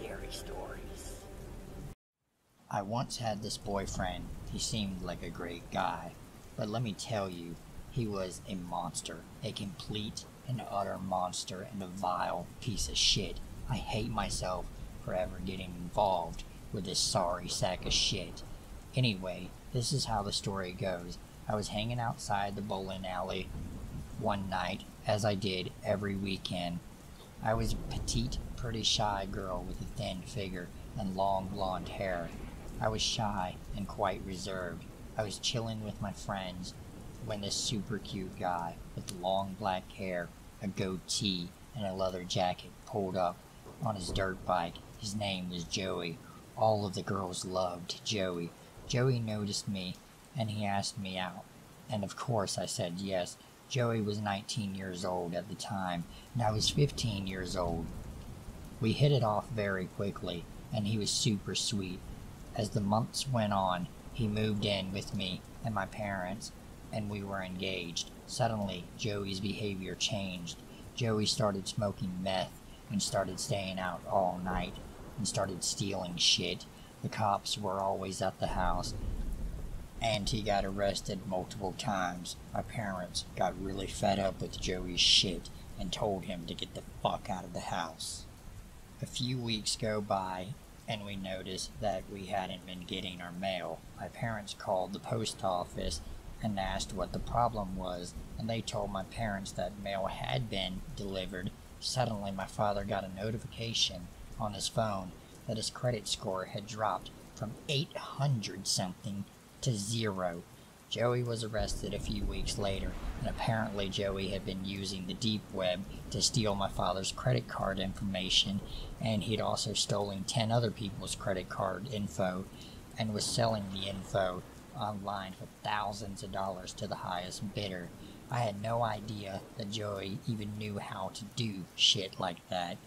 scary stories. I once had this boyfriend. He seemed like a great guy, but let me tell you, he was a monster, a complete and utter monster, and a vile piece of shit. I hate myself for ever getting involved with this sorry sack of shit. Anyway, this is how the story goes. I was hanging outside the bowling alley one night, as I did every weekend. I was a petite, pretty shy girl with a thin figure and long blonde hair. I was shy and quite reserved. I was chilling with my friends when this super cute guy with long black hair, a goatee, and a leather jacket pulled up on his dirt bike. His name was Joey. All of the girls loved Joey. Joey noticed me and he asked me out. And of course I said yes. Joey was 19 years old at the time, and I was 15 years old. We hit it off very quickly, and he was super sweet. As the months went on, he moved in with me and my parents, and we were engaged. Suddenly, Joey's behavior changed. Joey started smoking meth and started staying out all night and started stealing shit. The cops were always at the house, and he got arrested multiple times. My parents got really fed up with Joey's shit and told him to get the fuck out of the house. A few weeks go by, and we noticed that we hadn't been getting our mail. My parents called the post office and asked what the problem was, and they told my parents that mail had been delivered. Suddenly, my father got a notification on his phone that his credit score had dropped from 800 something to 0. Joey was arrested a few weeks later, and apparently Joey had been using the deep web to steal my father's credit card information, and he'd also stolen 10 other people's credit card info and was selling the info online for thousands of dollars to the highest bidder. I had no idea that Joey even knew how to do shit like that.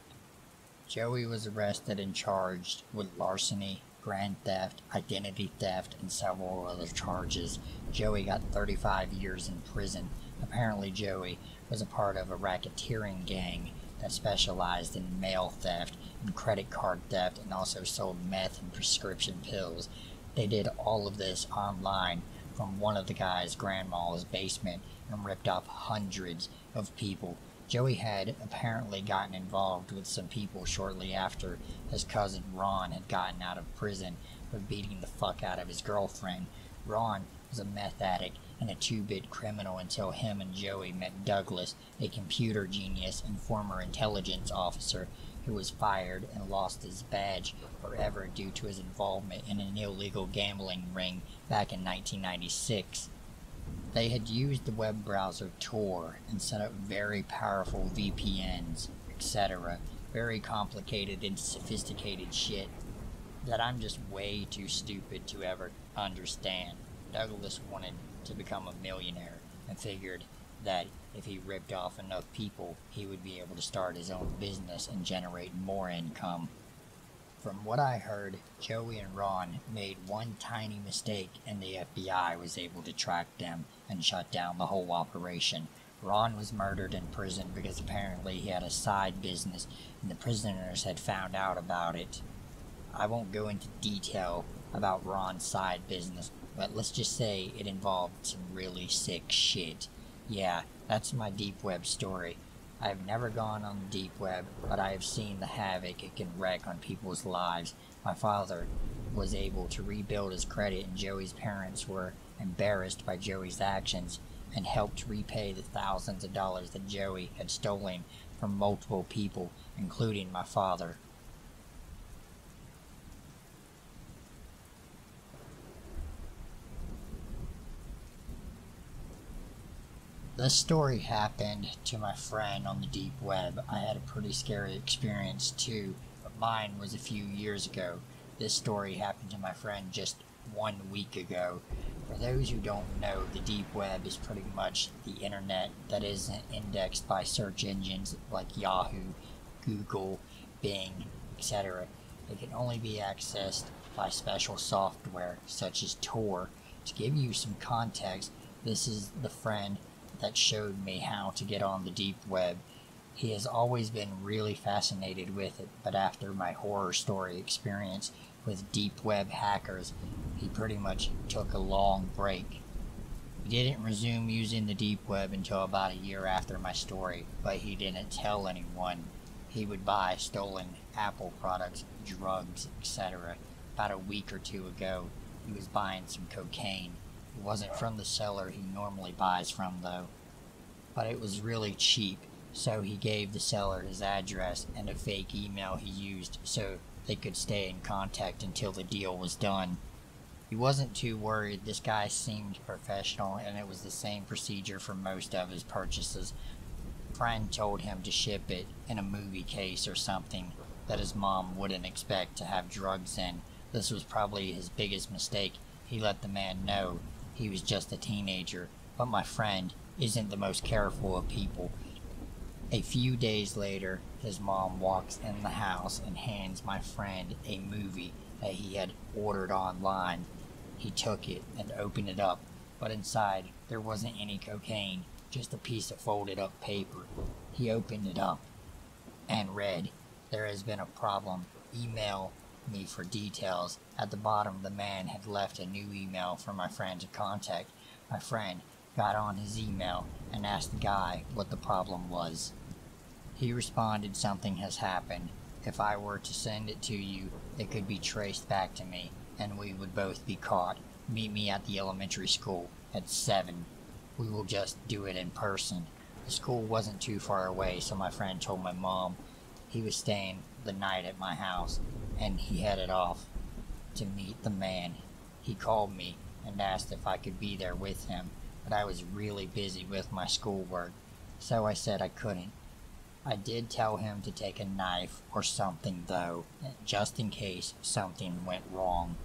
Joey was arrested and charged with larceny, grand theft, identity theft, and several other charges. Joey got 35 years in prison. Apparently Joey was a part of a racketeering gang that specialized in mail theft and credit card theft, and also sold meth and prescription pills. They did all of this online from one of the guy's grandma's basement and ripped off hundreds of people. Joey had apparently gotten involved with some people shortly after his cousin Ron had gotten out of prison for beating the fuck out of his girlfriend. Ron was a meth addict and a two-bit criminal until him and Joey met Douglas, a computer genius and former intelligence officer who was fired and lost his badge forever due to his involvement in an illegal gambling ring back in 1996. They had used the web browser Tor and set up very powerful VPNs, etc. Very complicated and sophisticated shit that I'm just way too stupid to ever understand. Douglas wanted to become a millionaire and figured that if he ripped off enough people, he would be able to start his own business and generate more income. From what I heard, Joey and Ron made one tiny mistake and the FBI was able to track them and shut down the whole operation. Ron was murdered in prison because apparently he had a side business and the prisoners had found out about it. I won't go into detail about Ron's side business, but let's just say it involved some really sick shit. Yeah, that's my deep web story. I have never gone on the deep web, but I have seen the havoc it can wreak on people's lives. My father was able to rebuild his credit, and Joey's parents were embarrassed by Joey's actions and helped repay the thousands of dollars that Joey had stolen from multiple people, including my father. This story happened to my friend on the deep web. I had a pretty scary experience too, but mine was a few years ago. This story happened to my friend just 1 week ago. For those who don't know, the deep web is pretty much the internet that isn't indexed by search engines like Yahoo, Google, Bing, etc. It can only be accessed by special software such as Tor. To give you some context, this is the friend that showed me how to get on the deep web. He has always been really fascinated with it, but after my horror story experience with deep web hackers, he pretty much took a long break. He didn't resume using the deep web until about a year after my story, but he didn't tell anyone. He would buy stolen Apple products, drugs, etc. About a week or two ago, he was buying some cocaine. It wasn't from the seller he normally buys from, though, but it was really cheap, so he gave the seller his address and a fake email he used so they could stay in contact until the deal was done. He wasn't too worried. This guy seemed professional, and it was the same procedure for most of his purchases. A friend told him to ship it in a movie case or something that his mom wouldn't expect to have drugs in. This was probably his biggest mistake. He let the man know he was just a teenager, but my friend isn't the most careful of people. A few days later, his mom walks in the house and hands my friend a movie that he had ordered online. He took it and opened it up, but inside there wasn't any cocaine, just a piece of folded up paper. He opened it up and read, "There has been a problem. Email me for details." At the bottom, the man had left a new email for my friend to contact. My friend got on his email and asked the guy what the problem was. He responded, "Something has happened. If I were to send it to you, it could be traced back to me, and we would both be caught. Meet me at the elementary school at 7. We will just do it in person." The school wasn't too far away, so my friend told my mom he was staying the night at my house, and he headed off to meet the man. He called me and asked if I could be there with him, but I was really busy with my schoolwork, so I said I couldn't. I did tell him to take a knife or something, though, just in case something went wrong.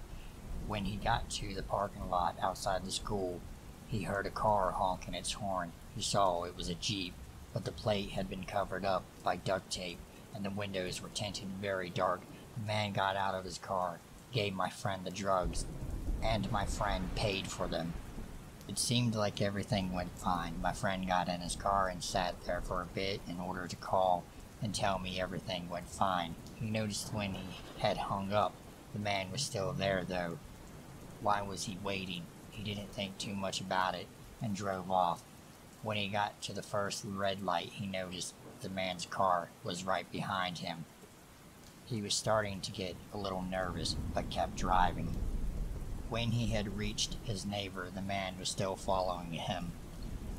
When he got to the parking lot outside the school, he heard a car honking its horn. He saw it was a Jeep, but the plate had been covered up by duct tape, and the windows were tinted very dark. The man got out of his car, gave my friend the drugs, and my friend paid for them. It seemed like everything went fine. My friend got in his car and sat there for a bit in order to call and tell me everything went fine. He noticed when he had hung up, the man was still there, though. Why was he waiting? He didn't think too much about it and drove off. When he got to the first red light, he noticed the man's car was right behind him. He was starting to get a little nervous, but kept driving. When he had reached his neighbor, the man was still following him,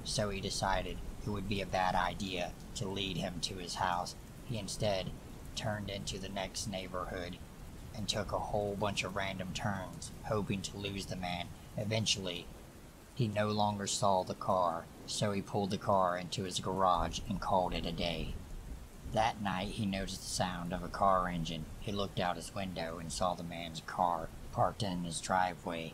so he decided it would be a bad idea to lead him to his house. He instead turned into the next neighborhood and took a whole bunch of random turns, hoping to lose the man. Eventually, he no longer saw the car, so he pulled the car into his garage and called it a day. That night, he noticed the sound of a car engine. He looked out his window and saw the man's car parked in his driveway.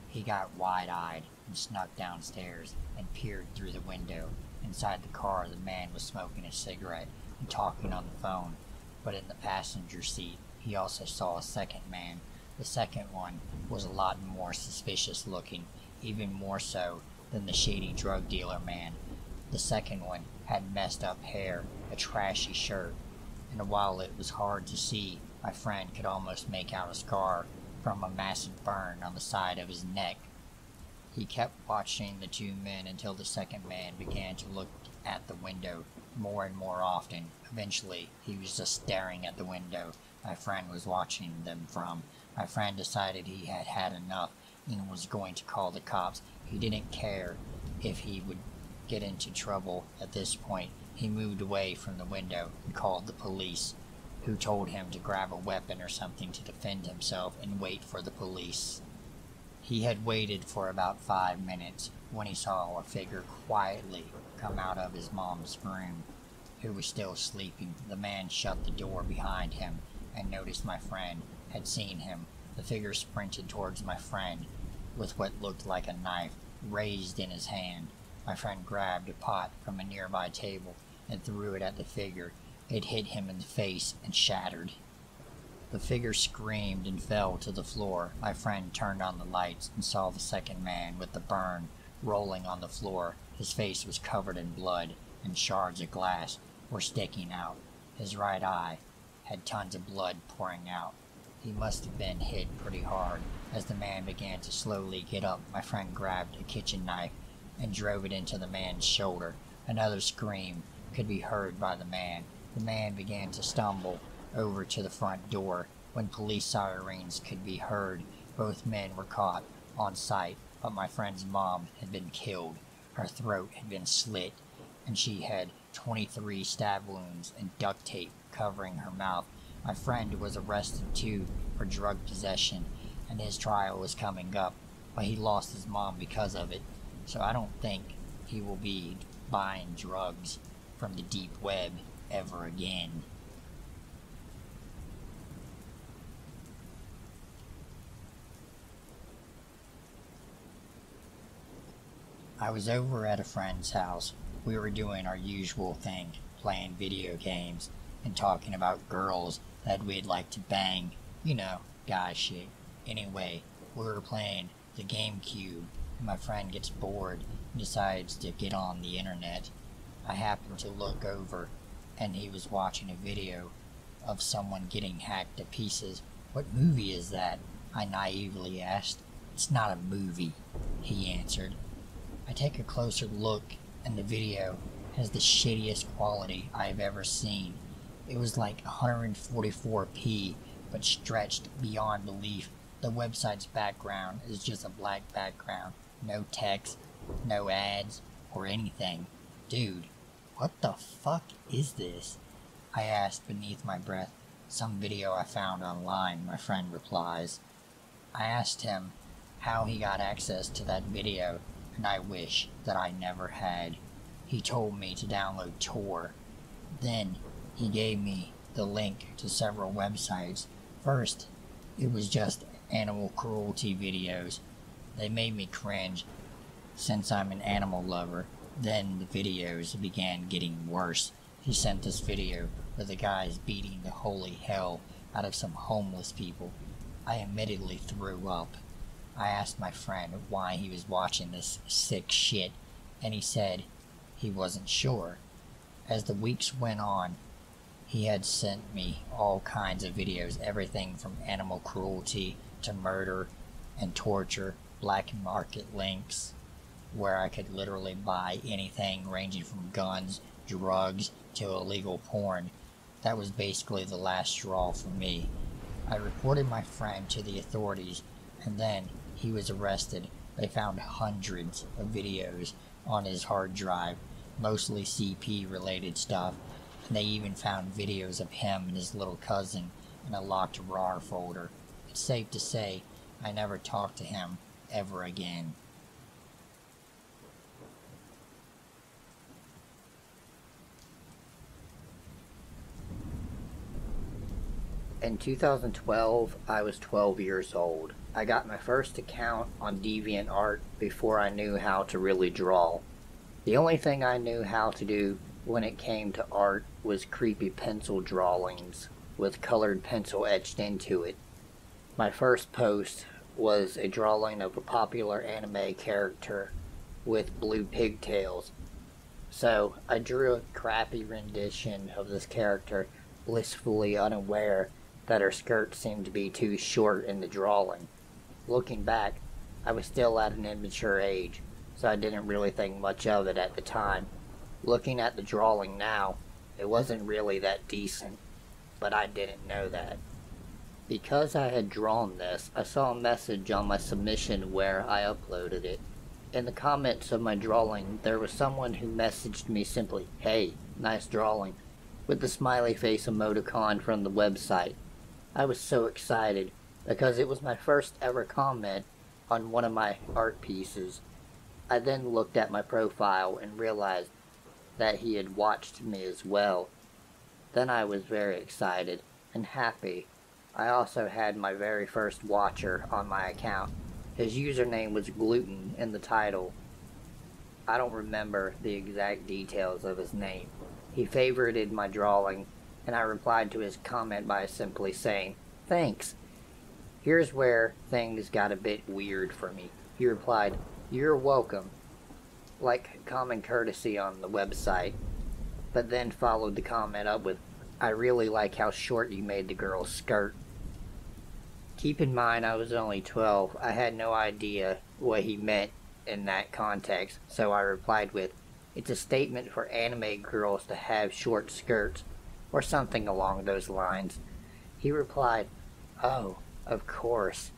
He got wide-eyed and snuck downstairs and peered through the window. Inside the car, the man was smoking a cigarette and talking on the phone, but in the passenger seat, he also saw a second man. The second one was a lot more suspicious looking, even more so than the shady drug dealer man. The second one had messed up hair, a trashy shirt, and while it was hard to see, my friend could almost make out a scar from a massive burn on the side of his neck. He kept watching the two men until the second man began to look at the window more and more often. Eventually, he was just staring at the window my friend was watching them from. My friend decided he had had enough and was going to call the cops. He didn't care if he would get into trouble at this point. He moved away from the window and called the police, who told him to grab a weapon or something to defend himself and wait for the police. He had waited for about 5 minutes when he saw a figure quietly come out of his mom's room, who was still sleeping. The man shut the door behind him and noticed my friend had seen him. The figure sprinted towards my friend with what looked like a knife raised in his hand. My friend grabbed a pot from a nearby table and threw it at the figure. It hit him in the face and shattered. The figure screamed and fell to the floor. My friend turned on the lights and saw the second man with the burn rolling on the floor. His face was covered in blood and shards of glass. were sticking out. His right eye had tons of blood pouring out. He must have been hit pretty hard. As the man began to slowly get up, my friend grabbed a kitchen knife and drove it into the man's shoulder. Another scream could be heard by the man. The man began to stumble over to the front door. When police sirens could be heard, both men were caught on sight, but my friend's mom had been killed. Her throat had been slit, and she had 23 stab wounds and duct tape covering her mouth. My friend was arrested too for drug possession, and his trial was coming up, but he lost his mom because of it, so I don't think he will be buying drugs from the deep web ever again. I was over at a friend's house. We were doing our usual thing, playing video games and talking about girls that we'd like to bang. You know, guy shit. Anyway, we were playing the GameCube, and my friend gets bored and decides to get on the internet. I happened to look over, and he was watching a video of someone getting hacked to pieces. "What movie is that?" I naively asked. "It's not a movie," he answered. I take a closer look, and the video has the shittiest quality I have ever seen. It was like 144p, but stretched beyond belief. The website's background is just a black background. No text, no ads, or anything. "Dude, what the fuck is this?" I asked beneath my breath. "Some video I found online," my friend replies. I asked him how he got access to that video, and I wish that I never had. He told me to download Tor. Then he gave me the link to several websites. First, it was just animal cruelty videos. They made me cringe since I'm an animal lover. Then the videos began getting worse. He sent this video where the guy's beating the holy hell out of some homeless people. I immediately threw up. I asked my friend why he was watching this sick shit, and he said he wasn't sure. As the weeks went on, he had sent me all kinds of videos, everything from animal cruelty to murder and torture, black market links, where I could literally buy anything ranging from guns, drugs, to illegal porn. That was basically the last straw for me. I reported my friend to the authorities, and then he was arrested. They found hundreds of videos on his hard drive, mostly CP related stuff, and they even found videos of him and his little cousin in a locked RAR folder. It's safe to say I never talked to him ever again. In 2012, I was 12 years old. I got my first account on DeviantArt before I knew how to really draw. The only thing I knew how to do when it came to art was creepy pencil drawings with colored pencil etched into it. My first post was a drawing of a popular anime character with blue pigtails. So I drew a crappy rendition of this character, blissfully unaware that her skirt seemed to be too short in the drawing. Looking back, I was still at an immature age, so I didn't really think much of it at the time. Looking at the drawing now, it wasn't really that decent, but I didn't know that. Because I had drawn this, I saw a message on my submission where I uploaded it. In the comments of my drawing, there was someone who messaged me simply, "Hey, nice drawing," with the smiley face emoticon from the website. I was so excited because it was my first ever comment on one of my art pieces. I then looked at my profile and realized that he had watched me as well. Then I was very excited and happy. I also had my very first watcher on my account. His username was Gluten in the title. I don't remember the exact details of his name. He favorited my drawing, and I replied to his comment by simply saying, "Thanks." Here's where things got a bit weird for me. He replied, "You're welcome," like common courtesy on the website. but then followed the comment up with, "I really like how short you made the girl's skirt." Keep in mind I was only 12. I had no idea what he meant in that context, so I replied with, "It's a statement for anime girls to have short skirts," or something along those lines. He replied, "Oh, of course.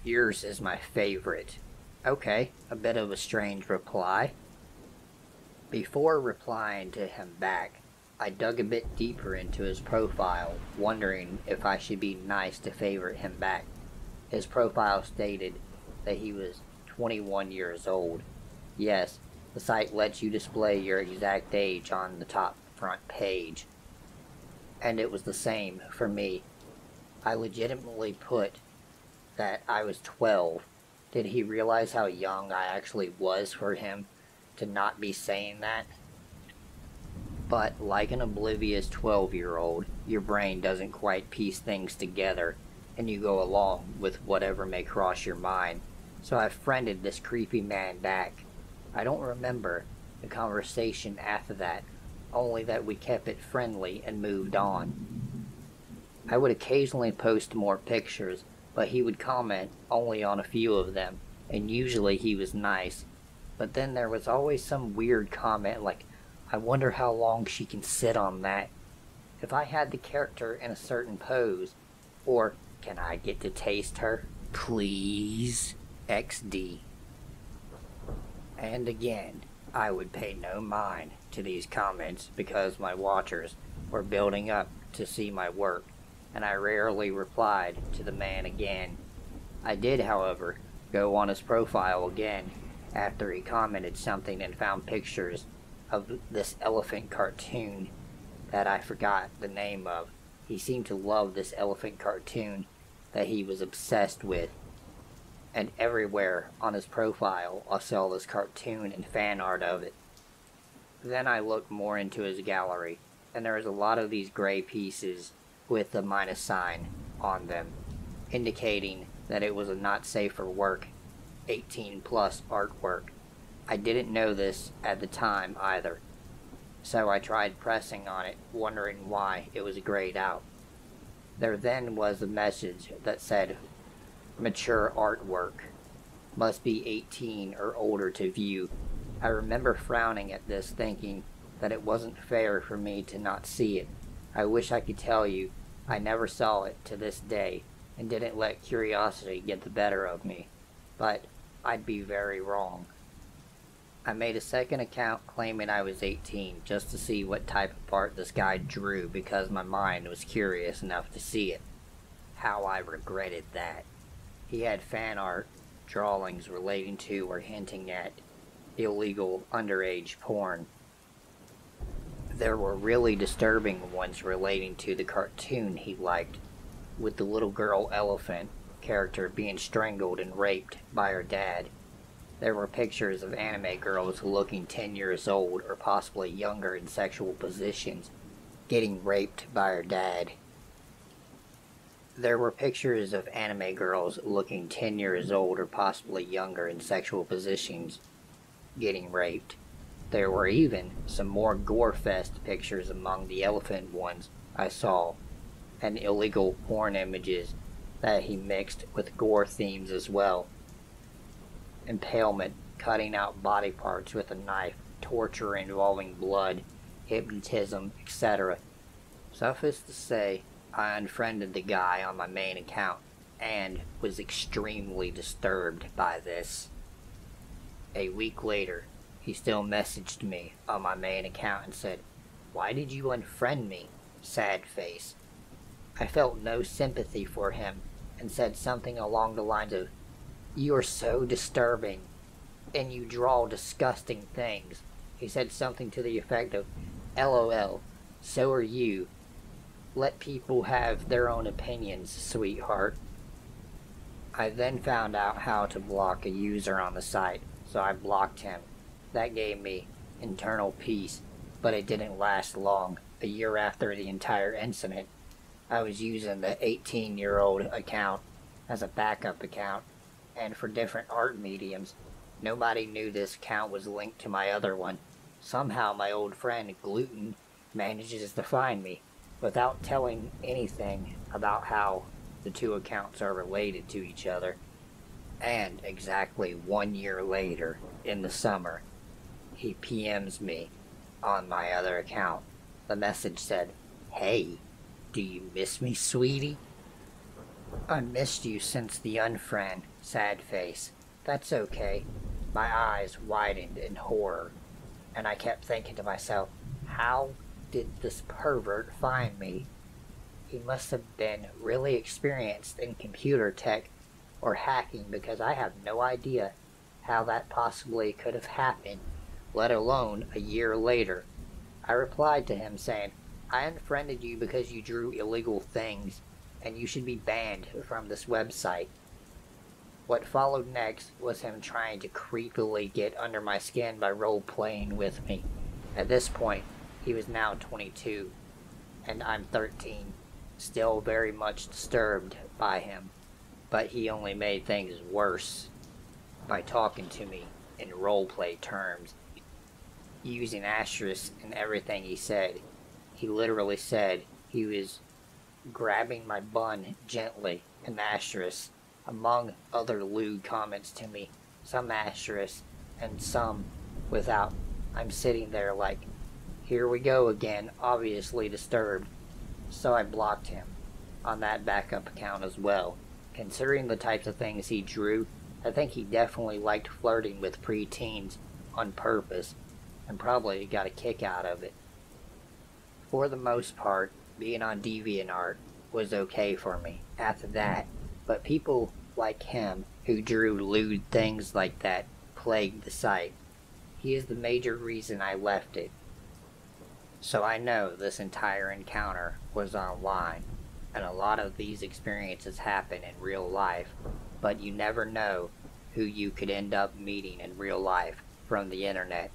Yours is my favorite." Okay, a bit of a strange reply. Before replying to him back, I dug a bit deeper into his profile, wondering if I should be nice to favorite him back. His profile stated that he was 21 years old. Yes, the site lets you display your exact age on the top front page. And it was the same for me. I legitimately put that I was 12. Did he realize how young I actually was for him to not be saying that? But like an oblivious 12-year-old, your brain doesn't quite piece things together, and you go along with whatever may cross your mind. So I friended this creepy man back. I don't remember the conversation after that, only that we kept it friendly and moved on. I would occasionally post more pictures, but he would comment only on a few of them, and usually he was nice. But then there was always some weird comment like, "I wonder how long she can sit on that. If I had the character in a certain pose," or "Can I get to taste her? Please, XD." And again, I would pay no mind to these comments because my watchers were building up to see my work, and I rarely replied to the man again. I did, however, go on his profile again after he commented something and found pictures of this elephant cartoon that I forgot the name of. He seemed to love this elephant cartoon that he was obsessed with. And everywhere on his profile I saw this cartoon and fan art of it. Then I looked more into his gallery, and there was a lot of these gray pieces with the minus sign on them, indicating that it was a not safe for work, 18 plus artwork. I didn't know this at the time either, so I tried pressing on it, wondering why it was grayed out. There then was a message that said, "Mature artwork. Must be 18 or older to view." I remember frowning at this, thinking that it wasn't fair for me to not see it. I wish I could tell you I never saw it to this day, and didn't let curiosity get the better of me, but I'd be very wrong. I made a second account claiming I was 18 just to see what type of art this guy drew because my mind was curious enough to see it. How I regretted that. He had fan art drawings relating to or hinting at illegal underage porn. There were really disturbing ones relating to the cartoon he liked, with the little girl elephant character being strangled and raped by her dad. There were pictures of anime girls looking 10 years old or possibly younger in sexual positions, getting raped by her dad. There were pictures of anime girls looking 10 years old or possibly younger in sexual positions, getting raped. There were even some more gore-fest pictures among the elephant ones I saw, and illegal porn images that he mixed with gore themes as well. Impalement, cutting out body parts with a knife, torture involving blood, hypnotism, etc. Suffice to say, I unfriended the guy on my main account, and was extremely disturbed by this. A week later, he still messaged me on my main account and said, "Why did you unfriend me? Sad face." I felt no sympathy for him, and said something along the lines of, "You are so disturbing, and you draw disgusting things." He said something to the effect of, "LOL, so are you. Let people have their own opinions, sweetheart." I then found out how to block a user on the site, so I blocked him. That gave me internal peace, but it didn't last long. A year after the entire incident, I was using the 18-year-old account as a backup account, and for different art mediums. Nobody knew this account was linked to my other one, Somehow my old friend Gluten manages to find me without telling anything about how the two accounts are related to each other. And exactly 1 year later, in the summer, he PMs me on my other account. The message said, "Hey, do you miss me, sweetie?" "I missed you since the unfriend," sad face. "That's okay." My eyes widened in horror, and I kept thinking to myself, how did this pervert find me? He must have been really experienced in computer tech or hacking, because I have no idea how that possibly could have happened, let alone a year later. I replied to him saying, "I unfriended you because you drew illegal things, and you should be banned from this website." What followed next was him trying to creepily get under my skin by role-playing with me. At this point, he was now 22, and I'm 13, still very much disturbed by him. But he only made things worse by talking to me in roleplay terms, using asterisks in everything he said. He literally said he was grabbing my bun gently, an asterisk, among other lewd comments to me, some asterisks and some without. I'm sitting there like, here we go again, obviously disturbed. So I blocked him on that backup account as well. Considering the types of things he drew, I think he definitely liked flirting with preteens on purpose, and probably got a kick out of it. For the most part, being on DeviantArt was okay for me after that, but people like him who drew lewd things like that plagued the site. He is the major reason I left it. So I know this entire encounter was online, and a lot of these experiences happen in real life, but you never know who you could end up meeting in real life from the internet.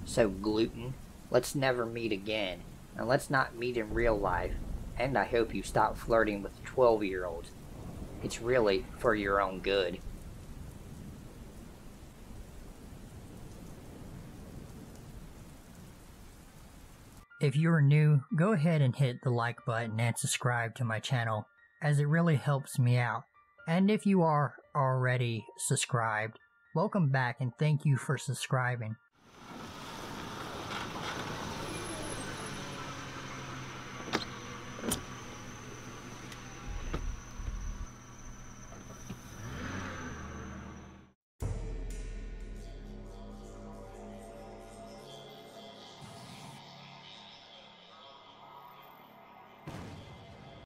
So Gluten, let's never meet again, and let's not meet in real life, and I hope you stop flirting with 12-year-olds. It's really for your own good. If you are new, go ahead and hit the like button and subscribe to my channel, as it really helps me out. And if you are already subscribed, welcome back and thank you for subscribing.